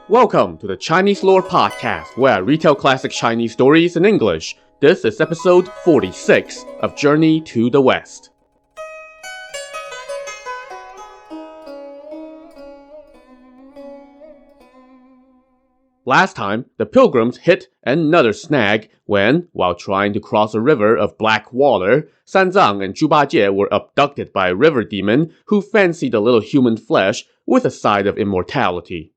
Welcome to the Chinese Lore Podcast, where I retell classic Chinese stories in English. This is episode 46 of Journey to the West. Last time, the pilgrims hit another snag when, while trying to cross a river of black water, Sanzang and Zhubajie were abducted by a river demon who fancied a little human flesh with a side of immortality.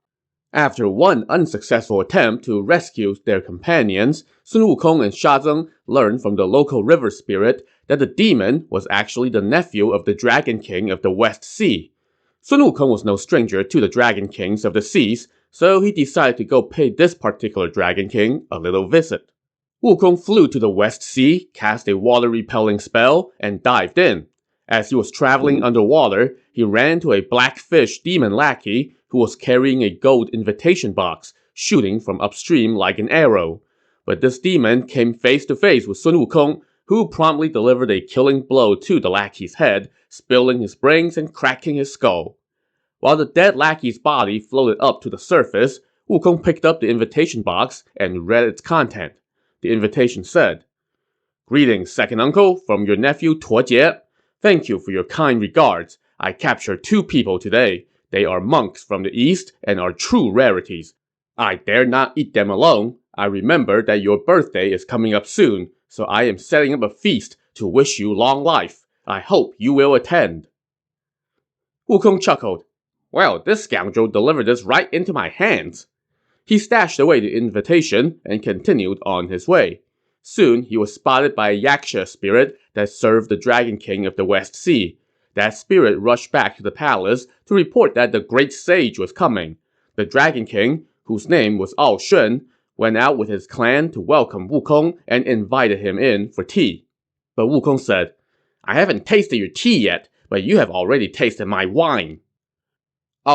After one unsuccessful attempt to rescue their companions, Sun Wukong and Sha Zeng learned from the local river spirit that the demon was actually the nephew of the Dragon King of the West Sea. Sun Wukong was no stranger to the Dragon Kings of the Seas, so he decided to go pay this particular Dragon King a little visit. Wukong flew to the West Sea, cast a water-repelling spell, and dived in. As he was traveling underwater, he ran into a blackfish demon lackey who was carrying a gold invitation box, shooting from upstream like an arrow. But this demon came face to face with Sun Wukong, who promptly delivered a killing blow to the lackey's head, spilling his brains and cracking his skull. While the dead lackey's body floated up to the surface, Wukong picked up the invitation box and read its content. The invitation said, "Greetings, second uncle, from your nephew Tuojie. Thank you for your kind regards. I captured 2 people today. They are monks from the east and are true rarities. I dare not eat them alone. I remember that your birthday is coming up soon, so I am setting up a feast to wish you long life. I hope you will attend." Wukong chuckled. "Well, this scoundrel delivered this right into my hands." He stashed away the invitation and continued on his way. Soon, he was spotted by a yaksha spirit that served the Dragon King of the West Sea. That spirit rushed back to the palace to report that the great sage was coming. The Dragon King, whose name was Shun, went out with his clan to welcome Wukong and invited him in for tea. But Wukong said, "I haven't tasted your tea yet, but you have already tasted my wine."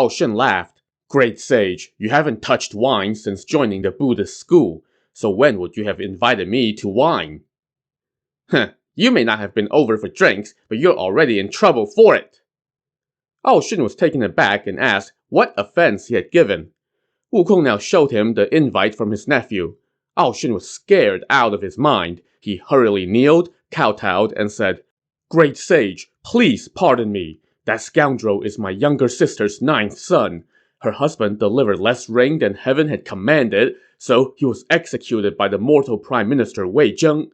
Shun laughed. "Great sage, you haven't touched wine since joining the Buddhist school, so when would you have invited me to wine?" You may not have been over for drinks, but you're already in trouble for it." Shun was taken aback and asked what offense he had given. Wukong now showed him the invite from his nephew. Shun was scared out of his mind. He hurriedly kneeled, kowtowed, and said, "Great sage, please pardon me. That scoundrel is my younger sister's 9th son. Her husband delivered less rain than heaven had commanded, so he was executed by the mortal Prime Minister Wei Zheng."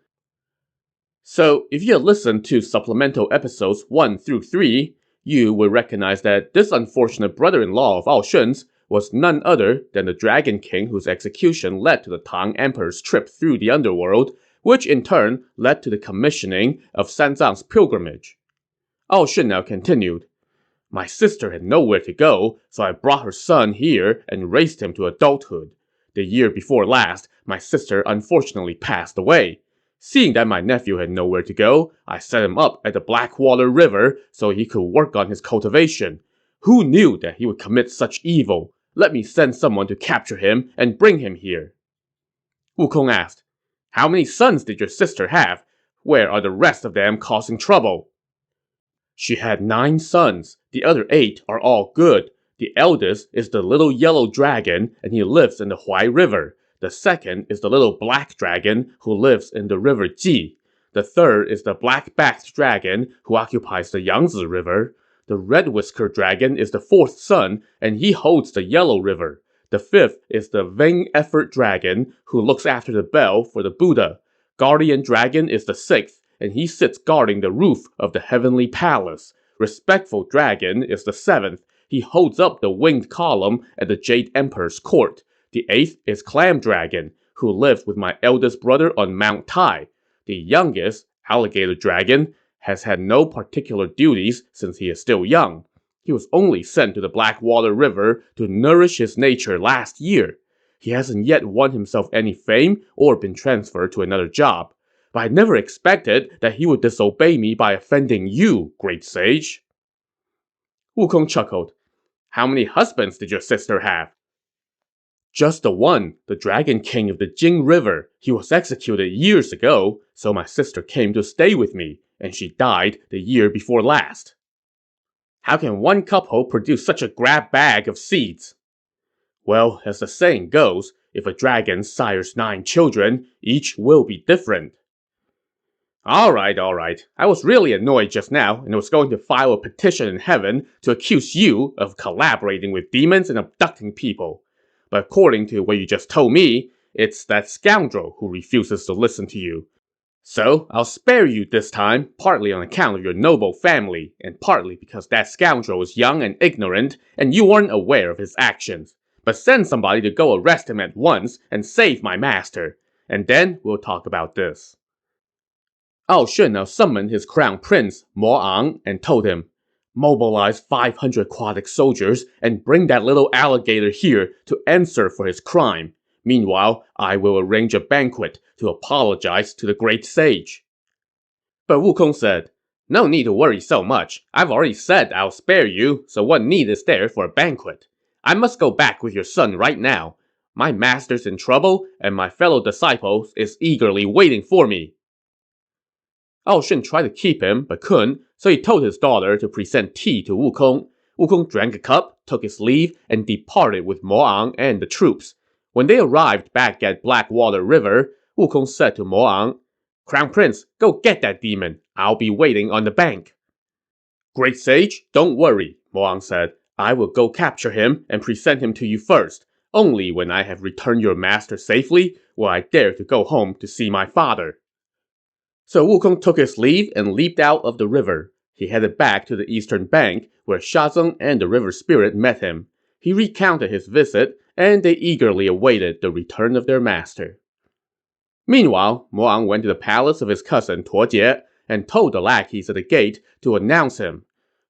So, if you had listened to supplemental episodes 1 through 3, you would recognize that this unfortunate brother-in-law of Shun's was none other than the Dragon King whose execution led to the Tang Emperor's trip through the underworld, which in turn led to the commissioning of Sanzang's pilgrimage. Shun now continued, "My sister had nowhere to go, so I brought her son here and raised him to adulthood. The year before last, my sister unfortunately passed away. Seeing that my nephew had nowhere to go, I set him up at the Blackwater River so he could work on his cultivation. Who knew that he would commit such evil? Let me send someone to capture him and bring him here." Wukong asked, "How many sons did your sister have? Where are the rest of them causing trouble?" "She had 9 sons. The other 8 are all good. The eldest is the little yellow dragon, and he lives in the Huai River. The second is the little black dragon, who lives in the river Ji. The third is the black-backed dragon, who occupies the Yangtze River. The red-whiskered dragon is the 4th son, and he holds the Yellow River. The 5th is the vain-effort dragon, who looks after the bell for the Buddha. Guardian dragon is the 6th, and he sits guarding the roof of the heavenly palace. Respectful dragon is the 7th. He holds up the winged column at the Jade Emperor's court. The 8th is Clam Dragon, who lives with my eldest brother on Mount Tai. The youngest, Alligator Dragon, has had no particular duties since he is still young. He was only sent to the Blackwater River to nourish his nature last year. He hasn't yet won himself any fame or been transferred to another job. But I never expected that he would disobey me by offending you, great sage." Wukong chuckled. "How many husbands did your sister have?" "Just the one, the Dragon King of the Jing River. He was executed years ago, so my sister came to stay with me, and she died the year before last." "How can one couple produce such a grab bag of seeds?" Well, as the saying goes, if a dragon sires 9 children, each will be different. Alright. I was really annoyed just now and was going to file a petition in heaven to accuse you of collaborating with demons and abducting people. But according to what you just told me, it's that scoundrel who refuses to listen to you. So, I'll spare you this time, partly on account of your noble family, and partly because that scoundrel is young and ignorant, and you weren't aware of his actions. But send somebody to go arrest him at once and save my master. And then we'll talk about this. Ao Shun now summoned his crown prince, Mo Ang, and told him, mobilize 500 aquatic soldiers and bring that little alligator here to answer for his crime. Meanwhile, I will arrange a banquet to apologize to the great sage. But Wukong said, no need to worry so much. I've already said I'll spare you, so what need is there for a banquet? I must go back with your son right now. My master's in trouble, and my fellow disciple is eagerly waiting for me. Ao Shun tried to keep him, but couldn't, so he told his daughter to present tea to Wukong. Wukong drank a cup, took his leave, and departed with Mo Ang and the troops. When they arrived back at Blackwater River, Wukong said to Mo Ang, Crown Prince, go get that demon. I'll be waiting on the bank. Great sage, don't worry, Mo Ang said. I will go capture him and present him to you first. Only when I have returned your master safely will I dare to go home to see my father. So Wukong took his leave and leaped out of the river. He headed back to the eastern bank, where Shazong and the river spirit met him. He recounted his visit, and they eagerly awaited the return of their master. Meanwhile, Mo Ang went to the palace of his cousin Tuojie and told the lackeys at the gate to announce him.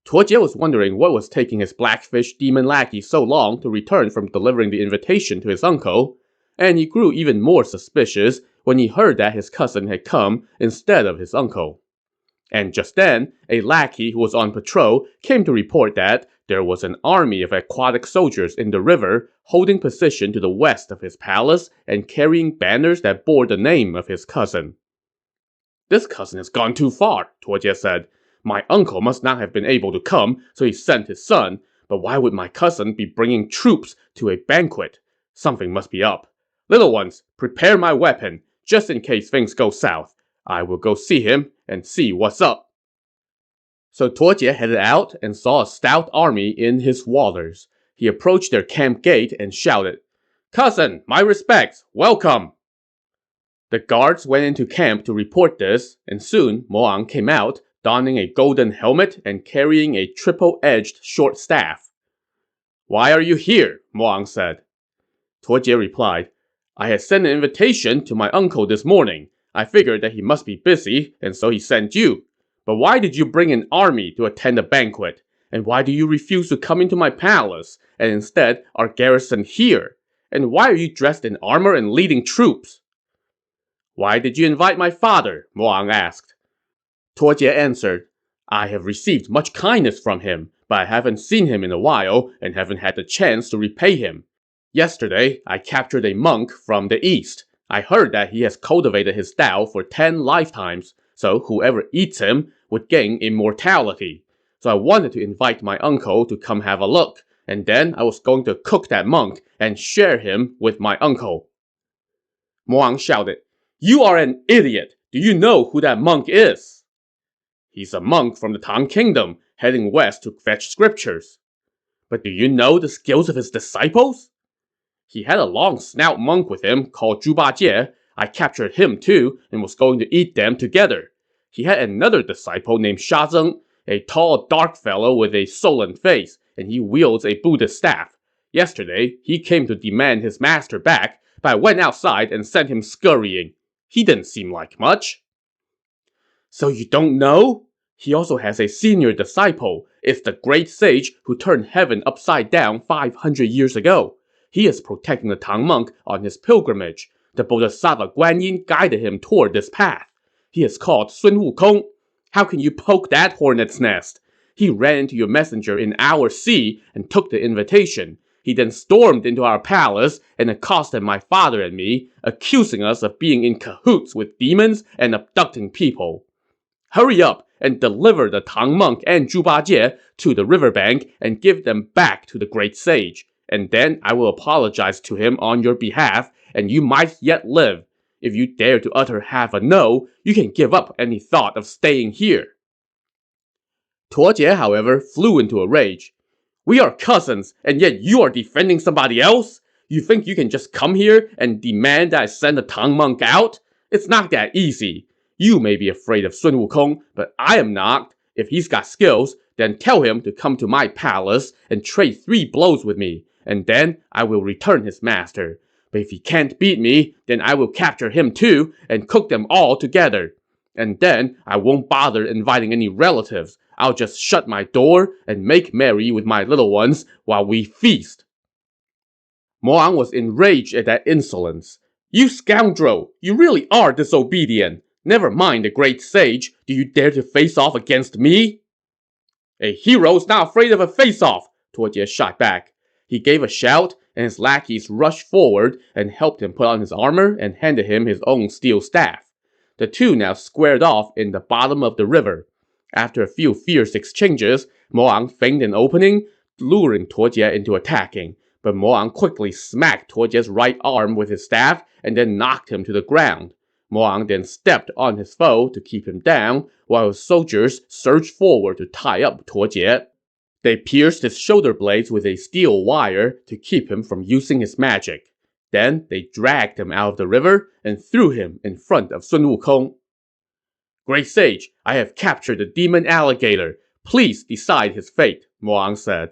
Tuojie was wondering what was taking his blackfish demon lackey so long to return from delivering the invitation to his uncle, and he grew even more suspicious when he heard that his cousin had come instead of his uncle. And just then, a lackey who was on patrol came to report that there was an army of aquatic soldiers in the river holding position to the west of his palace and carrying banners that bore the name of his cousin. This cousin has gone too far, Tuojie said. My uncle must not have been able to come, so he sent his son. But why would my cousin be bringing troops to a banquet? Something must be up. Little ones, prepare my weapon, just in case things go south. I will go see him and see what's up. So Tuojie headed out and saw a stout army in his waters. He approached their camp gate and shouted, Cousin, my respects, welcome! The guards went into camp to report this, and soon Mo Ang came out, donning a golden helmet and carrying a triple-edged short staff. Why are you here? Mo Ang said. Tuojie replied, I had sent an invitation to my uncle this morning. I figured that he must be busy, and so he sent you. But why did you bring an army to attend a banquet? And why do you refuse to come into my palace, and instead are garrisoned here? And why are you dressed in armor and leading troops? Why did you invite my father? Mo Ang asked. Tuojie answered, I have received much kindness from him, but I haven't seen him in a while and haven't had the chance to repay him. Yesterday, I captured a monk from the east. I heard that he has cultivated his Tao for 10 lifetimes, so whoever eats him would gain immortality. So I wanted to invite my uncle to come have a look, and then I was going to cook that monk and share him with my uncle. Mo Ang shouted, You are an idiot! Do you know who that monk is? He's a monk from the Tang Kingdom, heading west to fetch scriptures. But do you know the skills of his disciples? He had a long snout monk with him called Jie. I captured him too and was going to eat them together. He had another disciple named Shazong, a tall, dark fellow with a sullen face, and he wields a Buddhist staff. Yesterday, he came to demand his master back, but I went outside and sent him scurrying. He didn't seem like much. So you don't know? He also has a senior disciple. It's the great sage who turned heaven upside down 500 years ago. He is protecting the Tang monk on his pilgrimage. The Bodhisattva Guanyin guided him toward this path. He is called Sun Wukong. How can you poke that hornet's nest? He ran into your messenger in our sea and took the invitation. He then stormed into our palace and accosted my father and me, accusing us of being in cahoots with demons and abducting people. Hurry up and deliver the Tang monk and Jie to the riverbank and give them back to the great sage. and then I will apologize to him on your behalf, and you might yet live. If you dare to utter half a no, you can give up any thought of staying here." Tuojie, however, flew into a rage. "We are cousins, and yet you are defending somebody else? You think you can just come here and demand that I send the Tang monk out? It's not that easy. You may be afraid of Sun Wukong, but I am not. If he's got skills, then tell him to come to my palace and trade 3 blows with me, and then I will return his master. But if he can't beat me, then I will capture him too and cook them all together. And then I won't bother inviting any relatives. I'll just shut my door and make merry with my little ones while we feast." Mo Ang was enraged at that insolence. "You scoundrel! You really are disobedient! Never mind the great sage, do you dare to face off against me?" "A hero is not afraid of a face-off," Tuojie shot back. He gave a shout, and his lackeys rushed forward and helped him put on his armor and handed him his own steel staff. The two now squared off in the bottom of the river. After a few fierce exchanges, Mo Ang feigned an opening, luring Tuojie into attacking. But Mo Ang quickly smacked Tuojie's right arm with his staff and then knocked him to the ground. Mo Ang then stepped on his foe to keep him down, while his soldiers surged forward to tie up Tuojie. They pierced his shoulder blades with a steel wire to keep him from using his magic. Then they dragged him out of the river and threw him in front of Sun Wukong. "Great sage, I have captured the demon alligator. Please decide his fate," Mo Ang said.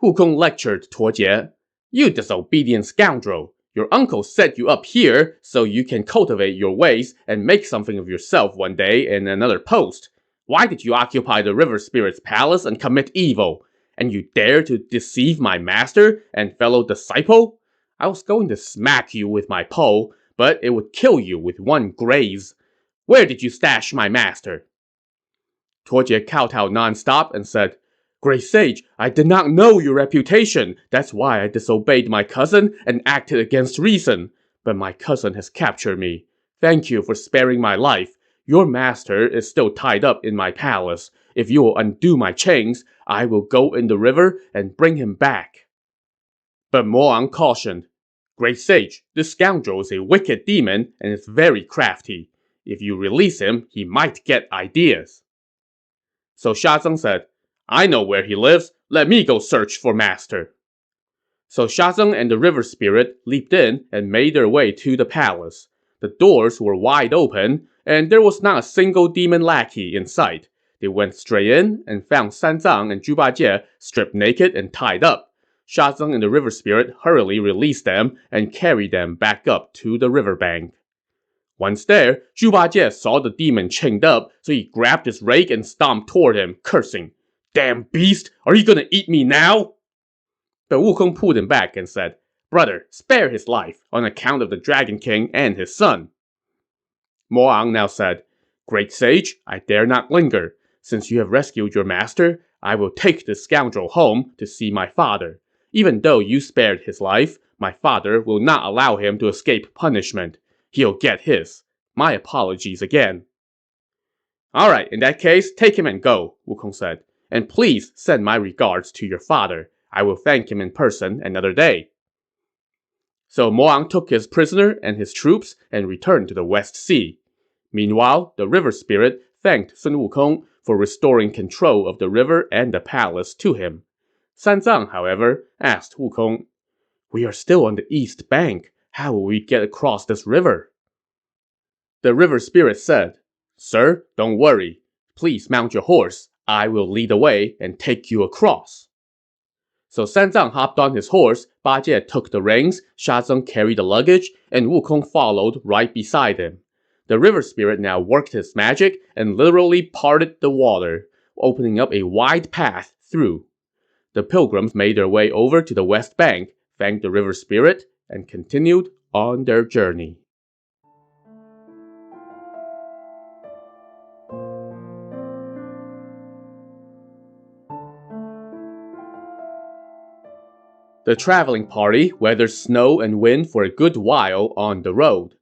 Wukong lectured Tuojie. "You disobedient scoundrel! Your uncle set you up here so you can cultivate your ways and make something of yourself one day in another post. Why did you occupy the river spirit's palace and commit evil? And you dare to deceive my master and fellow disciple? I was going to smack you with my pole, but it would kill you with one graze. Where did you stash my master?" Tuojie kowtowed nonstop and said, "Great sage, I did not know your reputation. That's why I disobeyed my cousin and acted against reason. But my cousin has captured me. Thank you for sparing my life. Your master is still tied up in my palace. If you will undo my chains, I will go in the river and bring him back." But Mo Ang cautioned, "Great sage, this scoundrel is a wicked demon and is very crafty. If you release him, he might get ideas." So Sha Zeng said, "I know where he lives. Let me go search for master." So Sha Zeng and the river spirit leaped in and made their way to the palace. The doors were wide open, and there was not a single demon lackey in sight. They went straight in and found Sanzang and Zhubajie stripped naked and tied up. Sha Zeng and the river spirit hurriedly released them and carried them back up to the riverbank. Once there, Zhubajie saw the demon chained up, so he grabbed his rake and stomped toward him, cursing, "Damn beast! Are you gonna eat me now?" But Wukong pulled him back and said, "Brother, spare his life, on account of the Dragon King and his son." Mo Ang now said, "Great sage, I dare not linger. Since you have rescued your master, I will take this scoundrel home to see my father. Even though you spared his life, my father will not allow him to escape punishment. He'll get his. My apologies again." "Alright, in that case, take him and go," Wukong said. "And please send my regards to your father. I will thank him in person another day." So Mo Ang took his prisoner and his troops and returned to the West Sea. Meanwhile, the river spirit thanked Sun Wukong for restoring control of the river and the palace to him. Sanzang, however, asked Wukong, "We are still on the east bank. How will we get across this river?" The river spirit said, "Sir, don't worry. Please mount your horse. I will lead the way and take you across." So Sanzang hopped on his horse, Bajie took the reins, Sha Zeng carried the luggage, and Wukong followed right beside him. The river spirit now worked his magic and literally parted the water, opening up a wide path through. The pilgrims made their way over to the west bank, thanked the river spirit, and continued on their journey. The traveling party weathered snow and wind for a good while on the road.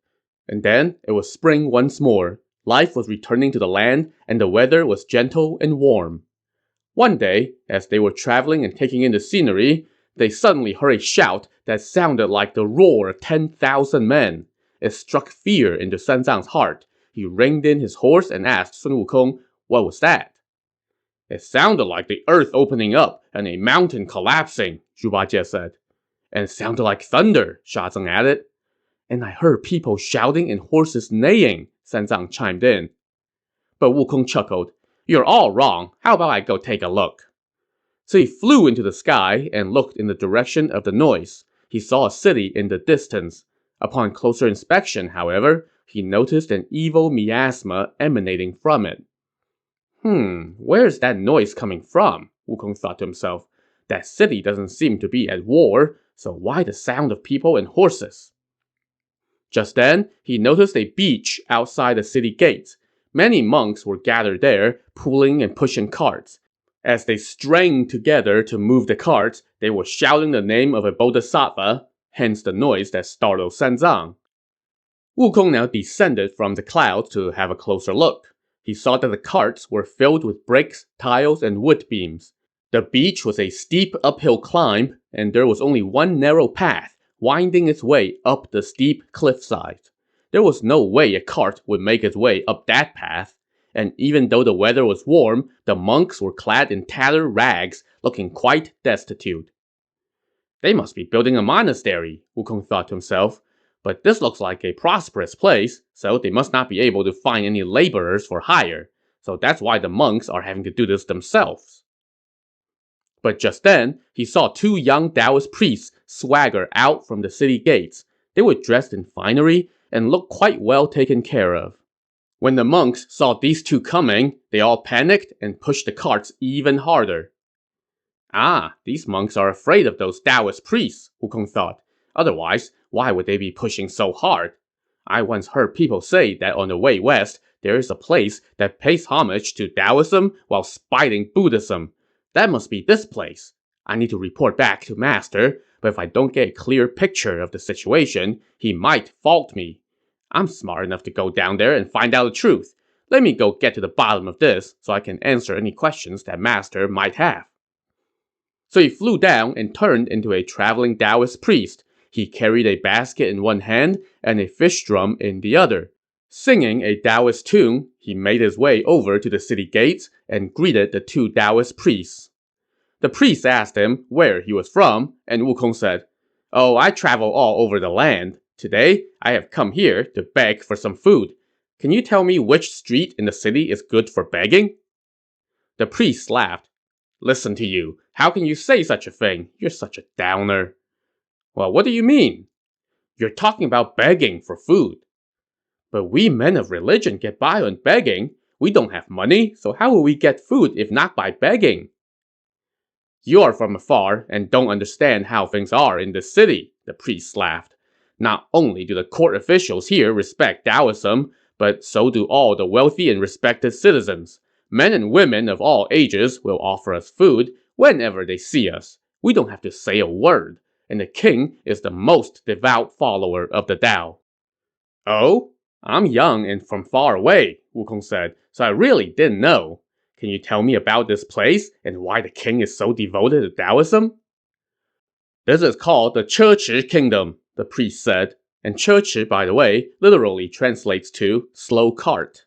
And then it was spring once more. Life was returning to the land, and the weather was gentle and warm. One day, as they were traveling and taking in the scenery, they suddenly heard a shout that sounded like the roar of 10,000 men. It struck fear into Sanzang's heart. He reined in his horse and asked Sun Wukong, "What was that?" "It sounded like the earth opening up and a mountain collapsing," Zhuba Jie said. "And it sounded like thunder," Sha Zeng added. "And I heard people shouting and horses neighing," Sanzang chimed in. But Wukong chuckled. "You're all wrong. How about I go take a look?" So he flew into the sky and looked in the direction of the noise. He saw a city in the distance. Upon closer inspection, however, he noticed an evil miasma emanating from it. Where's that noise coming from? Wukong thought to himself. That city doesn't seem to be at war, so why the sound of people and horses? Just then, he noticed a beach outside the city gates. Many monks were gathered there, pulling and pushing carts. As they strained together to move the carts, they were shouting the name of a bodhisattva, hence the noise that startled Sanzang. Wukong now descended from the clouds to have a closer look. He saw that the carts were filled with bricks, tiles, and wood beams. The beach was a steep uphill climb, and there was only one narrow path, winding its way up the steep cliffside. There was no way a cart would make its way up that path. And even though the weather was warm, the monks were clad in tattered rags, looking quite destitute. They must be building a monastery, Wukong thought to himself. But this looks like a prosperous place, so they must not be able to find any laborers for hire. So that's why the monks are having to do this themselves. But just then, he saw two young Taoist priests swagger out from the city gates. They were dressed in finery and looked quite well taken care of. When the monks saw these two coming, they all panicked and pushed the carts even harder. Ah, these monks are afraid of those Taoist priests, Wukong thought. Otherwise, why would they be pushing so hard? I once heard people say that on the way west, there is a place that pays homage to Taoism while spiting Buddhism. That must be this place. I need to report back to Master, but if I don't get a clear picture of the situation, he might fault me. I'm smart enough to go down there and find out the truth. Let me go get to the bottom of this so I can answer any questions that Master might have. So he flew down and turned into a traveling Taoist priest. He carried a basket in one hand and a fish drum in the other. Singing a Taoist tune, he made his way over to the city gates and greeted the two Taoist priests. The priest asked him where he was from, and Wukong said, "Oh, I travel all over the land. Today, I have come here to beg for some food. Can you tell me which street in the city is good for begging?" The priest laughed. "Listen to you. How can you say such a thing? You're such a downer." "Well, what do you mean?" "You're talking about begging for food." "But we men of religion get by on begging. We don't have money, so how will we get food if not by begging?" "You are from afar and don't understand how things are in this city," the priest laughed. "Not only do the court officials here respect Taoism, but so do all the wealthy and respected citizens. Men and women of all ages will offer us food whenever they see us. We don't have to say a word, and the king is the most devout follower of the Tao." "Oh? I'm young and from far away," Wukong said, "so I really didn't know. Can you tell me about this place and why the king is so devoted to Taoism?" "This is called the Chechi Kingdom," the priest said. And Chechi, by the way, literally translates to slow cart.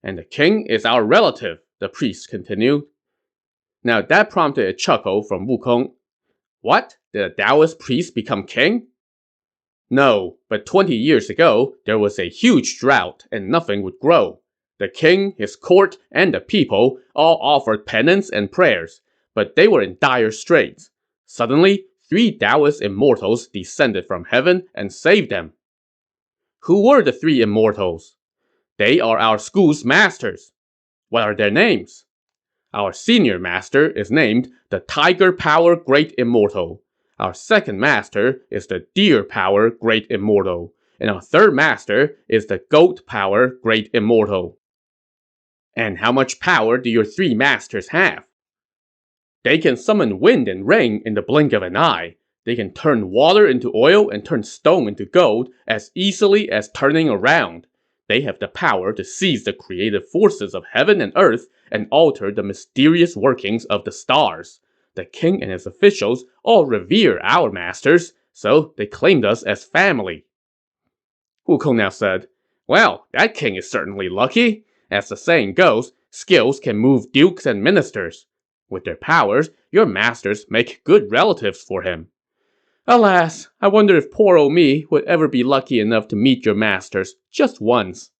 "And the king is our relative," the priest continued. Now that prompted a chuckle from Wukong. "What? Did a Taoist priest become king?" "No, but 20 years ago, there was a huge drought and nothing would grow. The king, his court, and the people all offered penance and prayers, but they were in dire straits. Suddenly, 3 Taoist immortals descended from heaven and saved them." "Who were the 3 immortals?" "They are our school's masters." "What are their names?" "Our senior master is named the Tiger Power Great Immortal. Our second master is the Deer Power Great Immortal. And our third master is the Goat Power Great Immortal." "And how much power do your 3 masters have?" "They can summon wind and rain in the blink of an eye. They can turn water into oil and turn stone into gold as easily as turning around. They have the power to seize the creative forces of heaven and earth and alter the mysterious workings of the stars. The king and his officials all revere our masters, so they claimed us as family. Wukong now said, "Well, that king is certainly lucky. As the saying goes, skills can move dukes and ministers. With their powers, your masters make good relatives for him. Alas, I wonder if poor old me would ever be lucky enough to meet your masters just once."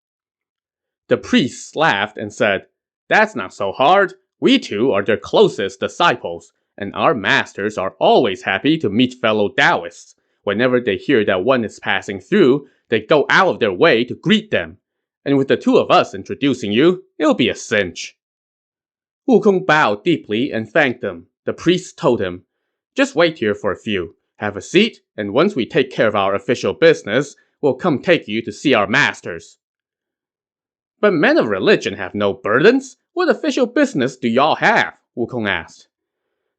The priests laughed and said, "That's not so hard. We two are their closest disciples, and our masters are always happy to meet fellow Taoists. Whenever they hear that one is passing through, they go out of their way to greet them. And with the two of us introducing you, it'll be a cinch." Wukong bowed deeply and thanked them. The priests told him, "Just wait here for a few. Have a seat, and once we take care of our official business, we'll come take you to see our masters." "But men of religion have no burdens. What official business do y'all have?" Wukong asked.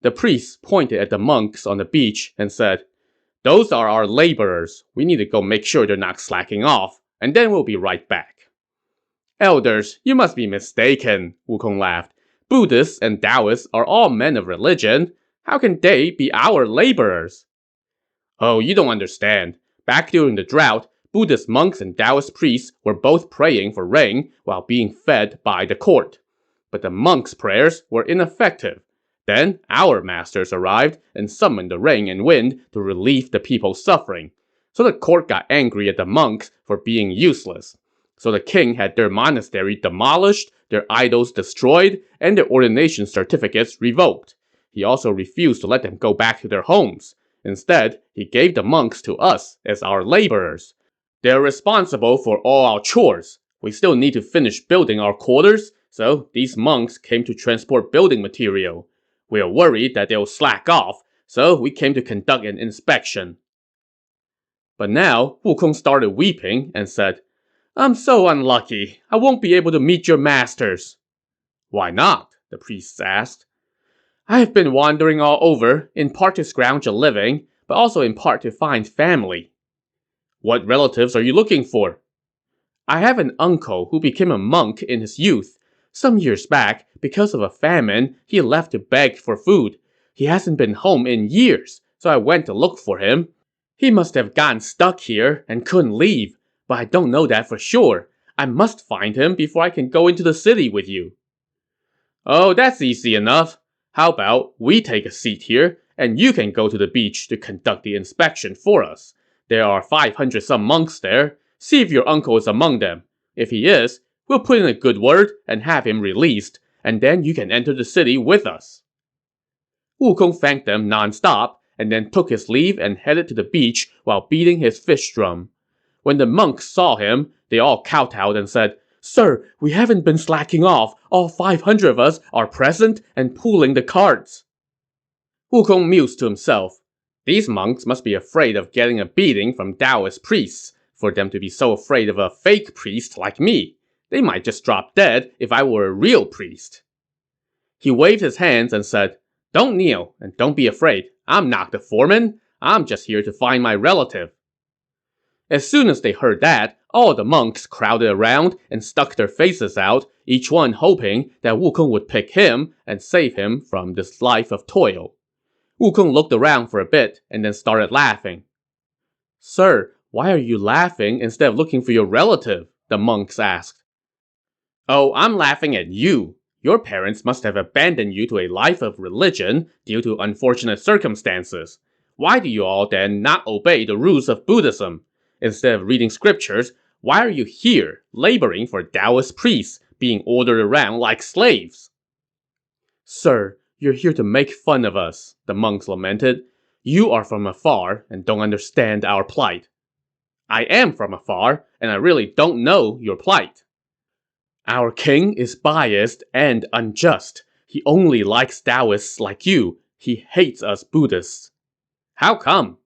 The priests pointed at the monks on the beach and said, "Those are our laborers. We need to go make sure they're not slacking off, and then we'll be right back." "Elders, you must be mistaken," Wukong laughed. "Buddhists and Taoists are all men of religion. How can they be our laborers?" "Oh, you don't understand. Back during the drought, Buddhist monks and Taoist priests were both praying for rain while being fed by the court. But the monks' prayers were ineffective. Then our masters arrived and summoned the rain and wind to relieve the people's suffering. So the court got angry at the monks for being useless. So the king had their monastery demolished, their idols destroyed, and their ordination certificates revoked. He also refused to let them go back to their homes. Instead, he gave the monks to us as our laborers. They're responsible for all our chores. We still need to finish building our quarters, so these monks came to transport building material. We are worried that they'll slack off, so we came to conduct an inspection." But now, Wukong started weeping and said, "I'm so unlucky. I won't be able to meet your masters." "Why not?" the priests asked. "I have been wandering all over, in part to scrounge a living, but also in part to find family." "What relatives are you looking for?" "I have an uncle who became a monk in his youth. Some years back, because of a famine, he left to beg for food. He hasn't been home in years, so I went to look for him. He must have gotten stuck here and couldn't leave, but I don't know that for sure. I must find him before I can go into the city with you." "Oh, that's easy enough. How about we take a seat here, and you can go to the beach to conduct the inspection for us. There are 500-some monks there. See if your uncle is among them. If he is, we'll put in a good word and have him released, and then you can enter the city with us." Wukong thanked them non-stop, and then took his leave and headed to the beach while beating his fish drum. When the monks saw him, they all kowtowed and said, "Sir, we haven't been slacking off. All 500 of us are present and pulling the carts." Wukong mused to himself, "These monks must be afraid of getting a beating from Taoist priests. For them to be so afraid of a fake priest like me, they might just drop dead if I were a real priest." He waved his hands and said, "Don't kneel, and don't be afraid. I'm not the foreman. I'm just here to find my relative." As soon as they heard that, all the monks crowded around and stuck their faces out, each one hoping that Wukong would pick him and save him from this life of toil. Wukong looked around for a bit and then started laughing. "Sir, why are you laughing instead of looking for your relative?" the monks asked. "Oh, I'm laughing at you. Your parents must have abandoned you to a life of religion due to unfortunate circumstances. Why do you all then not obey the rules of Buddhism? Instead of reading scriptures, why are you here, laboring for Taoist priests, being ordered around like slaves?" "Sir, you're here to make fun of us," the monks lamented. "You are from afar and don't understand our plight." "I am from afar, and I really don't know your plight." "Our king is biased and unjust. He only likes Taoists like you. He hates us Buddhists." "How come?"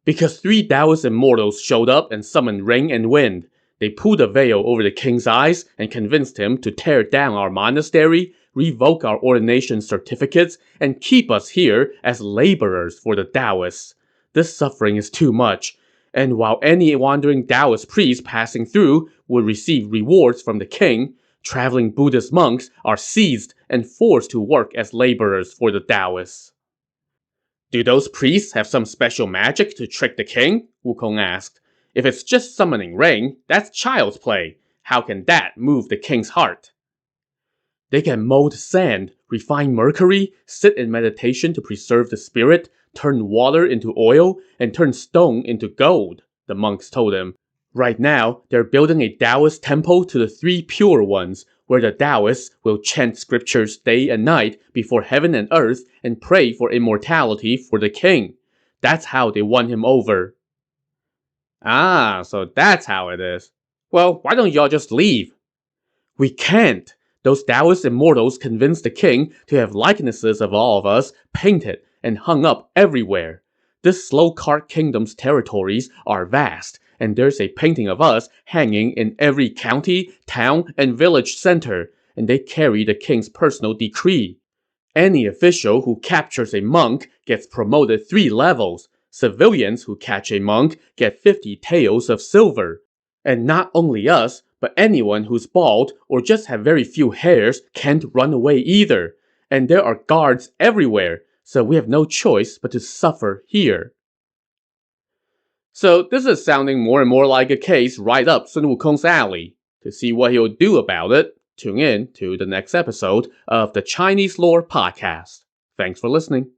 "Because 3 Taoist immortals showed up and summoned rain and wind. They pulled a veil over the king's eyes and convinced him to tear down our monastery, revoke our ordination certificates, and keep us here as laborers for the Taoists. This suffering is too much. And while any wandering Taoist priest passing through would receive rewards from the king, traveling Buddhist monks are seized and forced to work as laborers for the Taoists. Do those priests have some special magic to trick the king? Wukong asked. If it's just summoning rain, that's child's play. How can that move the king's heart? They can mold sand, refine mercury, sit in meditation to preserve the spirit, turn water into oil, and turn stone into gold, the monks told him. Right now, they're building a Taoist temple to the three pure ones, where the Taoists will chant scriptures day and night before heaven and earth and pray for immortality for the king. That's how they won him over. Ah, so that's how it is. Well, why don't y'all just leave? We can't. Those Taoist immortals convinced the king to have likenesses of all of us painted and hung up everywhere. This slow cart kingdom's territories are vast, and there's a painting of us hanging in every county, town, and village center, and they carry the king's personal decree. Any official who captures a monk gets promoted 3 levels. Civilians who catch a monk get 50 taels of silver. And not only us, but anyone who's bald or just have very few hairs can't run away either. And there are guards everywhere, so we have no choice but to suffer here. So this is sounding more and more like a case right up Sun Wukong's alley. To see what he'll do about it, tune in to the next episode of the Chinese Lore Podcast. Thanks for listening.